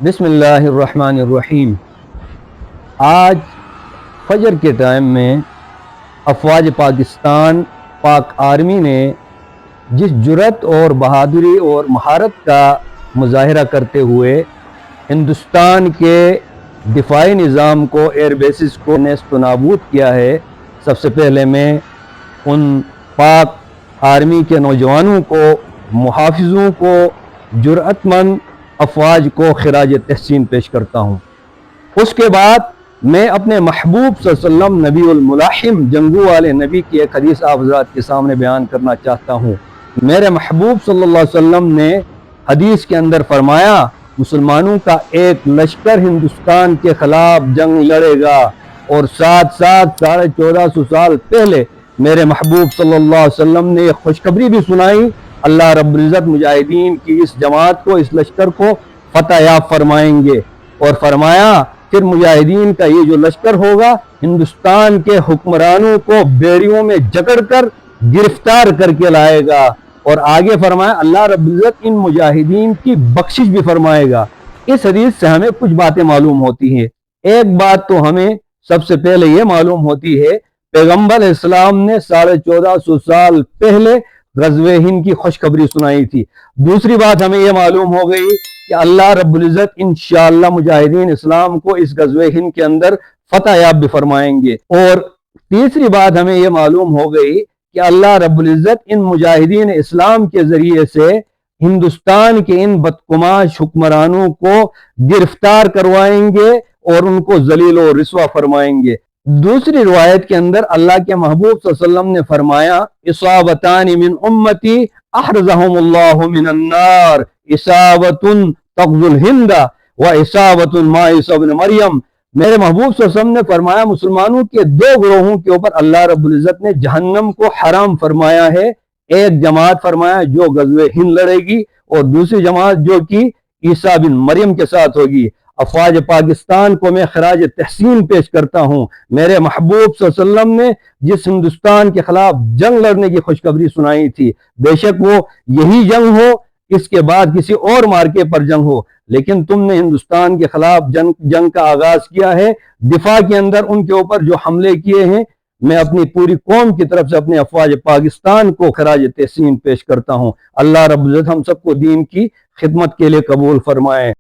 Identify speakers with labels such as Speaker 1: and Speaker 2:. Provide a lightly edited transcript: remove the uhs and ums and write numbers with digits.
Speaker 1: بسم اللہ الرحمن الرحیم۔ آج فجر کے ٹائم میں افواج پاکستان پاک آرمی نے جس جرأت اور بہادری اور مہارت کا مظاہرہ کرتے ہوئے ہندوستان کے دفاعی نظام کو، ایئر بیسز کو نیست و نابود کیا ہے، سب سے پہلے میں ان پاک آرمی کے نوجوانوں کو، محافظوں کو، جرأت مند افواج کو خراج تحسین پیش کرتا ہوں۔ اس کے بعد میں اپنے محبوب صلی اللہ علیہ وسلم نبی الملاحم، جنگجو والے نبی کی ایک حدیث آپ حضرات کے سامنے بیان کرنا چاہتا ہوں۔ میرے محبوب صلی اللہ علیہ وسلم نے حدیث کے اندر فرمایا، مسلمانوں کا ایک لشکر ہندوستان کے خلاف جنگ لڑے گا، اور ساتھ 1450 سال پہلے میرے محبوب صلی اللہ علیہ وسلم نے ایک خوشخبری بھی سنائی، اللہ رب العزت مجاہدین کی اس جماعت کو، اس لشکر کو فتح یاب فرمائیں گے، اور فرمایا پھر مجاہدین کا یہ جو لشکر ہوگا ہندوستان کے حکمرانوں کو بیڑیوں میں جکڑ کر گرفتار کر کے لائے گا، اور آگے فرمایا اللہ رب العزت ان مجاہدین کی بخشش بھی فرمائے گا۔ اس حدیث سے ہمیں کچھ باتیں معلوم ہوتی ہیں۔ ایک بات تو ہمیں سب سے پہلے یہ معلوم ہوتی ہے، پیغمبر علیہ السلام نے 1450 سال پہلے غزوہ ہند کی خوشخبری سنائی تھی۔ دوسری بات ہمیں یہ معلوم ہو گئی کہ اللہ رب العزت انشاءاللہ مجاہدین اسلام کو اس غزوہ ہند کے اندر فتح یاب بھی فرمائیں گے۔ اور تیسری بات ہمیں یہ معلوم ہو گئی کہ اللہ رب العزت ان مجاہدین اسلام کے ذریعے سے ہندوستان کے ان بدقماش حکمرانوں کو گرفتار کروائیں گے اور ان کو ذلیل و رسوا فرمائیں گے۔ دوسری روایت کے اندر اللہ کے محبوب صلی اللہ علیہ وسلم نے فرمایا، اصابتان من امتی احرزهم اللہ من النار، اصابت تغزو الہند و اصابت مائس ابن مریم۔ میرے محبوب صلی اللہ علیہ وسلم نے فرمایا، مسلمانوں کے دو گروہوں کے اوپر اللہ رب العزت نے جہنم کو حرام فرمایا ہے۔ ایک جماعت فرمایا جو غزوہ ہند لڑے گی، اور دوسری جماعت جو کہ عیسیٰ بن مریم کے ساتھ ہوگی۔ افواج پاکستان کو میں خراج تحسین پیش کرتا ہوں۔ میرے محبوب صلی اللہ علیہ وسلم نے جس ہندوستان کے خلاف جنگ لڑنے کی خوشخبری سنائی تھی، بے شک وہ یہی جنگ ہو، اس کے بعد کسی اور مارکے پر جنگ ہو، لیکن تم نے ہندوستان کے خلاف جنگ کا آغاز کیا ہے۔ دفاع کے اندر ان کے اوپر جو حملے کیے ہیں، میں اپنی پوری قوم کی طرف سے اپنے افواج پاکستان کو خراج تحسین پیش کرتا ہوں۔ اللہ رب العزت ہم سب کو دین کی خدمت کے لیے قبول فرمائے۔